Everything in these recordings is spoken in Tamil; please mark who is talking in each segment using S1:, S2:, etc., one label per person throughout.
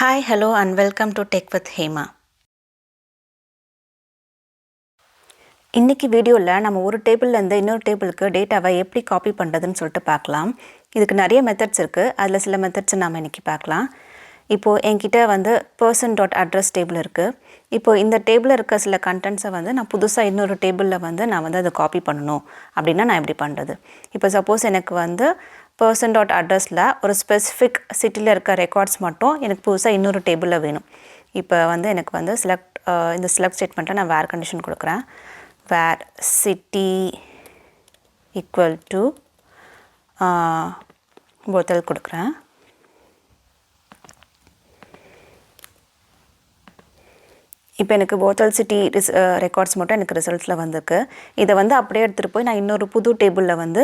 S1: Hi, hello and welcome to Tech with Hema. இன்னைக்கு வீடியோவில் நம்ம ஒரு டேபிள்லேருந்து இன்னொரு டேபிளுக்கு டேட்டாவை எப்படி காப்பி பண்ணுறதுன்னு சொல்லிட்டு பார்க்கலாம். இதுக்கு நிறைய மெத்தட்ஸ் இருக்குது. அதில் சில மெத்தட்ஸை நாம் இன்றைக்கி பார்க்கலாம். இப்போது என்கிட்ட வந்து person.address டேபிள் இருக்குது. இப்போது இந்த டேபிளில் இருக்க சில கண்டென்ட்ஸை வந்து நான் புதுசாக இன்னொரு டேபிளில் வந்து நான் வந்து அதை காப்பி பண்ணணும் அப்படின்னா நான் எப்படி பண்ணுறது? இப்போ சப்போஸ் எனக்கு வந்து person.addressல ஒரு ஸ்பெசிஃபிக் சிட்டியில் இருக்க ரெக்கார்ட்ஸ் மட்டும் எனக்கு புதுசாக இன்னொரு டேபிளில் வேணும். இப்போ வந்து எனக்கு வந்து இந்த செலக்ட் ஸ்டேட்மெண்ட்டில் நான் வேர் கண்டிஷன் கொடுக்குறேன். where city equal to போத்தல் கொடுக்குறேன். இப்போ எனக்கு போத்தல் சிட்டி ரெக்கார்ட்ஸ் மட்டும் எனக்கு ரிசல்ட்ஸில் வந்திருக்கு. இதை வந்து அப்படியே எடுத்துகிட்டு போய் நான் இன்னொரு புது டேபிளில் வந்து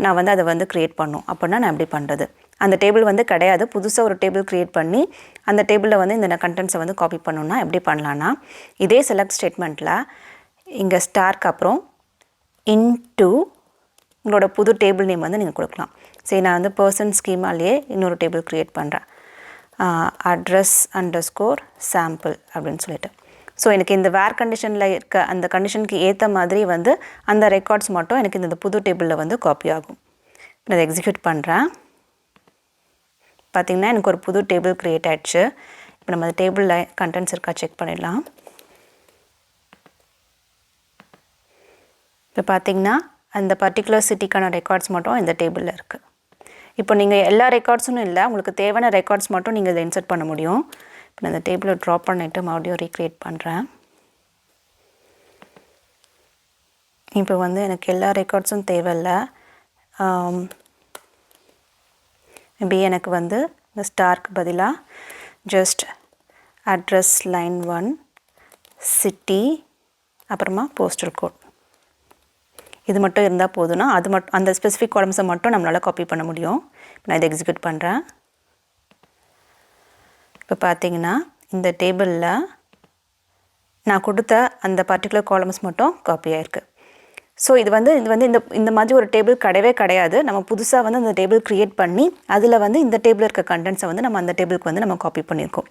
S1: நான் வந்து அதை வந்து க்ரியேட் பண்ணணும். அப்படின்னா நான் எப்படி பண்ணுறது? அந்த டேபிள் வந்து கிடையாது, புதுசாக ஒரு டேபிள் க்ரியேட் பண்ணி அந்த டேபிளில் வந்து இந்த கண்டென்ட்ஸை வந்து காப்பி பண்ணணுன்னா எப்படி பண்ணலான்னா, இதே செலக்ட் ஸ்டேட்மெண்ட்டில் இங்கே ஸ்டார்க்கு அப்புறம் இன்டு உங்களோட புது டேபிள் நேம் வந்து நீங்கள் கொடுக்கலாம். சரி, நான் வந்து பர்சன் ஸ்கீமாலேயே இன்னொரு டேபிள் க்ரியேட் பண்ணுறேன். address_sample அப்படின்னு சொல்லிட்டு. ஸோ எனக்கு இந்த வேர் கண்டிஷனில் இருக்க அந்த கண்டிஷனுக்கு ஏற்ற மாதிரி வந்து அந்த ரெக்கார்ட்ஸ் மட்டும் எனக்கு இந்த புது டேபிளில் வந்து காப்பி ஆகும். நான் அதை எக்ஸிக்யூட் பண்ணுறேன். பார்த்திங்கன்னா எனக்கு ஒரு புது டேபிள் க்ரியேட் ஆகிடுச்சு. இப்போ நம்ம அந்த டேபிளில் கண்டென்ட்ஸ் இருக்கா செக் பண்ணிடலாம். இப்போ பார்த்திங்கன்னா அந்த பர்டிகுலர் சிட்டிக்கான ரெக்கார்ட்ஸ் மட்டும் இந்த டேபிளில் இருக்குது. இப்போ நீங்கள் எல்லா ரெக்கார்ட்ஸும் இல்லை, உங்களுக்கு தேவையான ரெக்கார்ட்ஸ் மட்டும் நீங்கள் இதை இன்சர்ட் பண்ண முடியும். இப்போ நான் இந்த டேபிளை ட்ராப் பண்ணிவிட்டு மறுபடியும் ரீக்ரியேட் பண்ணுறேன். இப்போ வந்து எனக்கு எல்லா ரெக்கார்ட்ஸும் தேவையில்லை. மேபி எனக்கு வந்து இந்த ஸ்டார்க்கு பதிலாக ஜஸ்ட் அட்ரஸ் லைன் 1 சிட்டி அப்புறமா போஸ்டல் கோட் இது மட்டும் இருந்தால் போதும்னா அது மட்டும் அந்த ஸ்பெசிஃபிக் காலம்ஸை மட்டும் நம்மளால் காப்பி பண்ண முடியும். இப்போ நான் இதை எக்ஸிக்யூட் பண்ணுறேன். இப்போ பார்த்தீங்கன்னா இந்த டேபிளில் நான் கொடுத்த அந்த பர்டிகுலர் காலம்ஸ் மட்டும் காப்பி ஆகிருக்கு. ஸோ இது வந்து இந்த மாதிரி ஒரு டேபிள் கிடையாது. நம்ம புதுசாக வந்து அந்த டேபிள் க்ரியேட் பண்ணி அதில் வந்து இந்த டேபிள் இருக்க கண்டென்ட்ஸை வந்து நம்ம அந்த டேபிளுக்கு வந்து நம்ம காப்பி பண்ணியிருக்கோம்.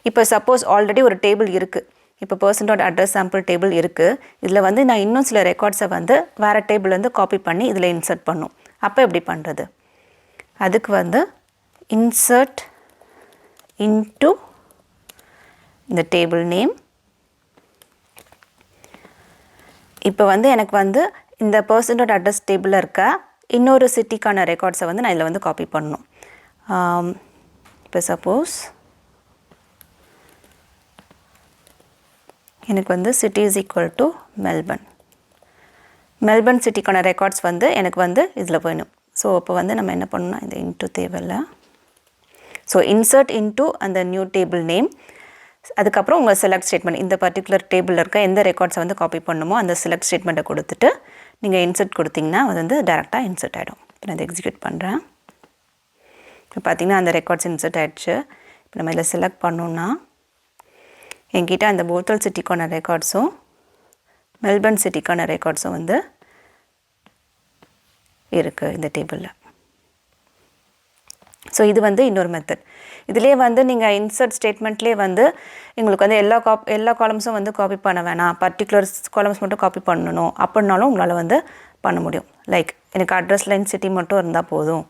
S1: இப்போ சப்போஸ் ஆல்ரெடி ஒரு டேபிள் இருக்குது. இப்போ person.address sample டேபிள் இருக்குது. இதில் வந்து நான் இன்னும் சில ரெக்கார்ட்ஸை வந்து வேறு டேபிள்லேருந்து காப்பி பண்ணி இதில் இன்சர்ட் பண்ணும். அப்போ எப்படி பண்ணுறது? அதுக்கு வந்து இன்சர்ட் இன்டு இந்த டேபிள் நேம். இப்போ வந்து எனக்கு வந்து இந்த person.address டேபிளில் இருக்க இன்னொரு சிட்டிக்கான ரெக்கார்ட்ஸை வந்து நான் இதில் வந்து காப்பி பண்ணணும். இப்போ சப்போஸ் எனக்கு வந்து city is equal to Melbourne சிட்டிக்கான ரெக்கார்ட்ஸ் வந்து எனக்கு வந்து இதில் போயிடும். ஸோ அப்போ வந்து நம்ம என்ன பண்ணணும்னா இந்த இன்ட்டு தேவையில்லை. ஸோ இன்சர்ட் இன்ட்டு அந்த நியூ டேபிள் நேம், அதுக்கப்புறம் உங்கள் செலக்ட் ஸ்டேட்மெண்ட் இந்த பர்டிகுலர் டேபிளில் இருக்க எந்த ரெக்கார்ட்ஸை வந்து காப்பி பண்ணணுமோ அந்த செலக்ட் ஸ்டேட்மெண்ட்டை கொடுத்துட்டு நீங்கள் இன்சர்ட் கொடுத்தீங்கன்னா அது வந்து டேரெக்டாக இன்சர்ட் ஆகிடும். இப்போ நான் அதை எக்ஸிக்யூட் பண்ணுறேன். இப்போ பார்த்திங்கன்னா அந்த ரெக்கார்ட்ஸ் இன்சர்ட் ஆகிடுச்சு. இப்போ நம்ம இதில் செலக்ட் பண்ணோன்னா என்கிட்ட அந்த போத்தல் சிட்டிக்கான ரெக்கார்ட்ஸும் மெல்பர்ன் சிட்டிக்கான ரெக்கார்ட்ஸும் வந்து இருக்குது இந்த டேபிளில். ஸோ இது வந்து இன்னொரு மெத்தட். இதிலே வந்து நீங்கள் இன்சர்ட் ஸ்டேட்மெண்ட்லேயே வந்து உங்களுக்கு வந்து எல்லா காலம்ஸும் வந்து காப்பி பண்ண வேணாம், பர்டிகுலர் காலம்ஸ் மட்டும் காப்பி பண்ணணும் அப்படின்னாலும் உங்களால் வந்து பண்ண முடியும். லைக் எனக்கு அட்ரஸ் லைன் சிட்டி மட்டும் இருந்தால் போதும்,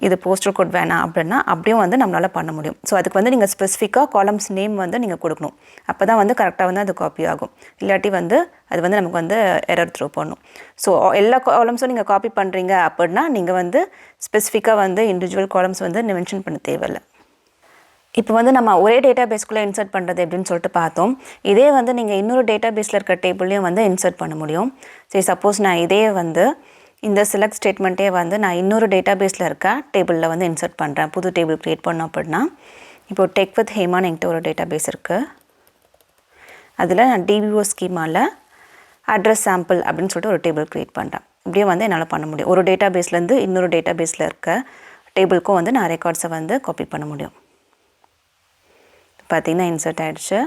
S1: இது போஸ்டல் கோட் வேணாம் அப்படின்னா அப்படியும் வந்து நம்மளால் பண்ண முடியும். ஸோ அதுக்கு வந்து நீங்கள் ஸ்பெசிஃபிக்காக காலம்ஸ் நேம் வந்து நீங்கள் கொடுக்கணும். அப்போ தான் வந்து கரெக்டாக வந்து அது காப்பி ஆகும். இல்லாட்டி வந்து அது வந்து நமக்கு வந்து எரர் த்ரோ பண்ணும். ஸோ எல்லா காலம்ஸும் நீங்கள் காப்பி பண்ணுறீங்க அப்படின்னா நீங்கள் வந்து ஸ்பெசிஃபிக்காக வந்து இண்டிவிஜுவல் காலம்ஸ் வந்து மென்ஷன் பண்ண தேவையில்லை. இப்போ வந்து நம்ம ஒரே டேட்டா பேஸ்க்குள்ளே இன்சர்ட் பண்ணுறது எப்படின்னு சொல்லிட்டு பார்த்தோம். இதே வந்து நீங்கள் இன்னொரு டேட்டா பேஸில் இருக்க டேபிள்லையும் வந்து இன்சர்ட் பண்ண முடியும். சரி, சப்போஸ் நான் இதே வந்து இந்த செலக்ட் ஸ்டேட்மெண்ட்டே வந்து நான் இன்னொரு டேட்டா பேஸில் இருக்க டேபிளில் வந்து இன்சர்ட் பண்ணுறேன், புது டேபிள் க்ரியேட் பண்ணோம் அப்படின்னா, இப்போது டெக் வித் ஹேமான்னு என்கிட்ட ஒரு டேட்டா பேஸ் இருக்குது. அதில் நான் டிபிஓ ஸ்கீமாவில் அட்ரஸ் சாம்பிள் அப்படின்னு சொல்லிட்டு ஒரு டேபிள் க்ரியேட் பண்ணுறேன். இப்படியே வந்து என்னால் பண்ண முடியும். ஒரு டேட்டா பேஸ்லேருந்து இன்னொரு டேட்டா பேஸில் இருக்க டேபிளுக்கும் வந்து நான் ரெக்கார்ட்ஸை வந்து காப்பி பண்ண முடியும். பார்த்திங்கன்னா இன்சர்ட் ஆகிடுச்சு.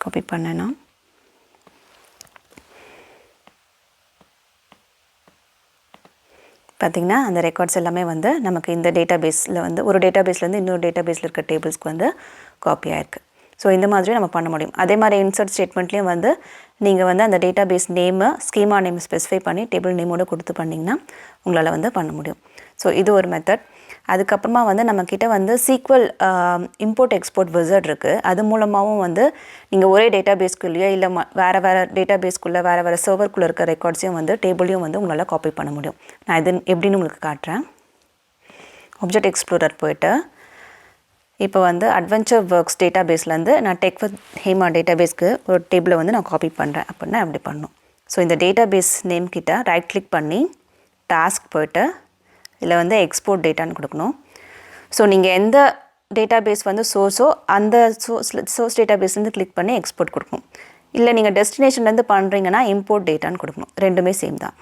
S1: காப்பி பண்ணேன்னா பார்த்திங்கன்னா அந்த ரெக்கார்ட்ஸ் எல்லாமே வந்து நமக்கு இந்த டேட்டாபேஸில் வந்து ஒரு டேட்டாபேஸ்லேருந்து இன்னொரு டேட்டாபேஸில் இருக்க டேபிள்ஸ்க்கு வந்து காப்பி ஆகிருக்கு. ஸோ இந்த மாதிரி நம்ம பண்ண முடியும். அதே மாதிரி இன்சர்ட் ஸ்டேட்மெண்ட்லேயும் வந்து நீங்கள் வந்து அந்த database name schema name specify பண்ணி டேபிள் நேமோடு கொடுத்து பண்ணிங்கன்னா உங்களால் வந்து பண்ண முடியும். ஸோ இது ஒரு மெத்தட். அதுக்கப்புறமா வந்து நம்மக்கிட்ட வந்து SQL இம்போர்ட் எக்ஸ்போர்ட் விசர்ட் இருக்குது. அது மூலமாகவும் வந்து நீங்கள் ஒரே டேட்டாபேஸ்க்குள்ளேயோ இல்லை வேறு டேட்டாபேஸ்க்குள்ளே வேறு சர்வர்க்குள்ளே இருக்க ரெக்கார்ட்ஸையும் வந்து டேபிளையும் வந்து உங்களால் காப்பி பண்ண முடியும். நான் இது எப்படின்னு உங்களுக்கு காட்டுறேன். ஆப்ஜெக்ட் எக்ஸ்ப்ளோரர் போய்ட்டு இப்போ வந்து அட்வென்ச்சர் ஒர்க்ஸ் டேட்டாபேஸ்லேருந்து நான் டெக் வித் ஹேமா டேட்டாபேஸ்க்கு ஒரு டேபிளை வந்து நான் காப்பி பண்ணுறேன் அப்படின்னா அப்படி பண்ணணும். ஸோ இந்த டேட்டாபேஸ் நேம் கிட்ட ரைட் கிளிக் பண்ணி டாஸ்க் போய்ட்டு இதில் வந்து எக்ஸ்போர்ட் டேட்டான்னு கொடுக்கணும். ஸோ நீங்கள் எந்த டேட்டாபேஸ் வந்து சோர்ஸோ அந்த சோர்ஸ் டேட்டாபேஸ்லேருந்து கிளிக் பண்ணி எக்ஸ்போர்ட் கொடுக்கணும். இல்லை நீங்கள் டெஸ்டினேஷன்லேருந்து பண்ணுறீங்கன்னா இம்போர்ட் டேட்டான்னு கொடுக்கணும். ரெண்டுமே சேம் தான்.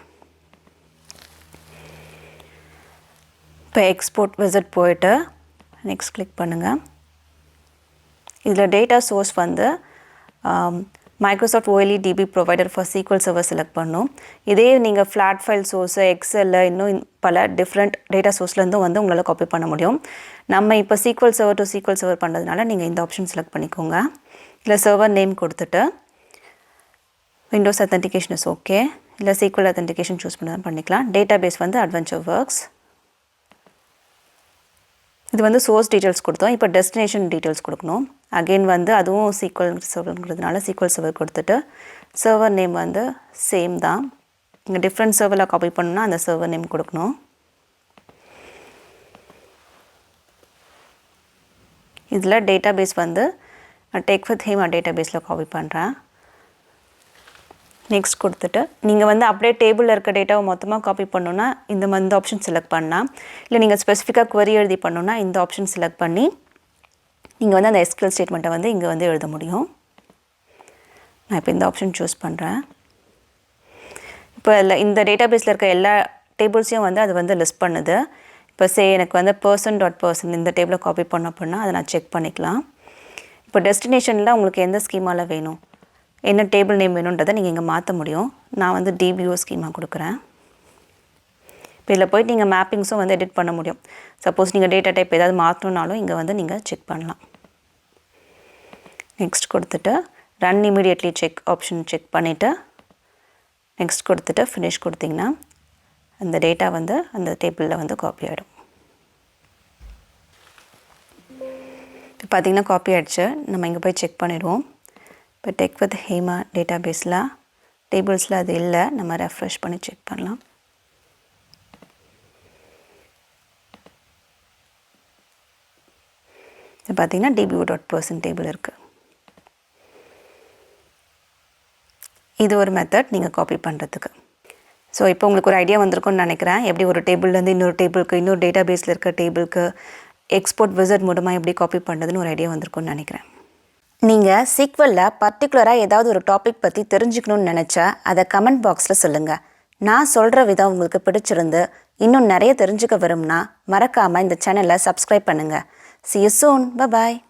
S1: இப்போ எக்ஸ்போர்ட் விசிட் போய்ட்டு நெக்ஸ்ட் கிளிக் பண்ணுங்கள். இதில் டேட்டா சோர்ஸ் வந்து Microsoft OLE DB provider for SQL server select பண்ணணும். இதே நீங்கள் ஃப்ளாட் ஃபைல் சோர்ஸு எக்ஸலில் இன்னும் பல டிஃப்ரெண்ட் டேட்டா சோர்ஸ்லேருந்தும் வந்து உங்களால் காப்பி பண்ண முடியும். நம்ம இப்போ SQL server to SQL server பண்ணுறதுனால நீங்கள் இந்த ஆப்ஷன் செலக்ட் பண்ணிக்கோங்க. இல்லை சர்வர் நேம் கொடுத்துட்டு விண்டோஸ் அத்தன்டிகேஷன் இஸ் ஓகே, இல்லை SQL அத்தன்டிகேஷன் சூஸ் பண்ண பண்ணிக்கலாம். டேட்டாபேஸ் வந்து அட்வென்ச்சர் ஒர்க்ஸ். இது வந்து சோர்ஸ் டீட்டெயில்ஸ் கொடுத்தோம். இப்போ டெஸ்டினேஷன் டீட்டெயில்ஸ் கொடுக்கணும். அகெயின் வந்து அதுவும் SQL சர்வர்ங்கிறதுனால SQL சர்வர் கொடுத்துட்டு சர்வர் நேம் வந்து சேம் தான். நீங்கள் டிஃப்ரெண்ட் சர்வரில் காப்பி பண்ணணும்னா அந்த சர்வர் நேம் கொடுக்கணும். இதில் டேட்டாபேஸ் வந்து டெக் வித் ஹேமா டேட்டாபேஸில் காப்பி பண்ணுறேன். நெக்ஸ்ட் கொடுத்துட்டு நீங்கள் வந்து அப்படியே டேபிளில் இருக்க டேட்டாவை மொத்தமாக காப்பி பண்ணணுன்னா இந்த ஆப்ஷன் செலக்ட் பண்ணலாம். இல்லை நீங்கள் ஸ்பெசிஃபிக்காக query எழுதி பண்ணணுன்னா இந்த ஆப்ஷன் செலக்ட் பண்ணி நீங்கள் வந்து அந்த SQL ஸ்டேட்மெண்ட்டை வந்து இங்கே வந்து எழுத முடியும். நான் இப்போ இந்த ஆப்ஷன் சூஸ் பண்ணுறேன். இப்போ இந்த டேட்டாபேஸில் இருக்க எல்லா டேபிள்ஸையும் வந்து அது வந்து லிஸ்ட் பண்ணுது. இப்போ எனக்கு வந்து person.person இந்த டேபிளை காப்பி பண்ண அப்படின்னா அதை நான் செக் பண்ணிக்கலாம். இப்போ டெஸ்டினேஷனில் உங்களுக்கு எந்த ஸ்கீமாவில் வேணும், என்ன டேபிள் நேம் வேணுன்றதை நீங்கள் இங்கே மாற்ற முடியும். நான் வந்து DBO ஸ்கீமா கொடுக்குறேன். இப்போ இதில் போய்ட்டு நீங்கள் மேப்பிங்ஸும் வந்து எடிட் பண்ண முடியும். சப்போஸ் நீங்கள் டேட்டா டைப் ஏதாவது மாற்றணுன்னாலும் இங்கே வந்து நீங்கள் செக் பண்ணலாம். நெக்ஸ்ட் கொடுத்துட்டு run immediately check option check பண்ணிவிட்டு நெக்ஸ்ட் கொடுத்துட்டு ஃபினிஷ் கொடுத்திங்கன்னா அந்த டேட்டா வந்து அந்த டேபிளில் வந்து காப்பி ஆகிடும். இப்போ பார்த்திங்கன்னா காப்பி ஆகிடுச்சு. நம்ம இங்கே போய் செக் பண்ணிடுவோம். இப்போ டெக் வித் ஹேமா டேட்டாபேஸில் டேபிள்ஸில் அது இல்லை. நம்ம ரெஃப்ரெஷ் பண்ணி செக் பண்ணலாம். இப்போ பார்த்திங்கன்னா DBO.person டேபிள் இருக்குது. இது ஒரு மெத்தட் நீங்கள் காப்பி பண்ணுறதுக்கு. ஸோ இப்போ உங்களுக்கு ஒரு ஐடியா வந்திருக்கும்னு நினைக்கிறேன். எப்படி ஒரு டேபிள்லேருந்து இன்னொரு டேபிளுக்கு இன்னொரு டேட்டாபேஸில் இருக்க டேபிளுக்கு எக்ஸ்போர்ட் விசிட் மூலமாக எப்படி காப்பி பண்ணுறதுன்னு ஒரு ஐடியா வந்திருக்கும்னு நினைக்கிறேன். நீங்கள் SQLல பர்டிகுலராக ஏதாவது ஒரு டாபிக் பற்றி தெரிஞ்சுக்கணுன்னு நினச்சா அதை கமெண்ட் பாக்ஸில் சொல்லுங்கள். நான் சொல்கிற விதம் உங்களுக்கு பிடிச்சிருந்து இன்னும் நிறைய தெரிஞ்சுக்க விரும்புனா மறக்காமல் இந்த சேனலை சப்ஸ்கிரைப் பண்ணுங்கள். See you soon. Bye-bye.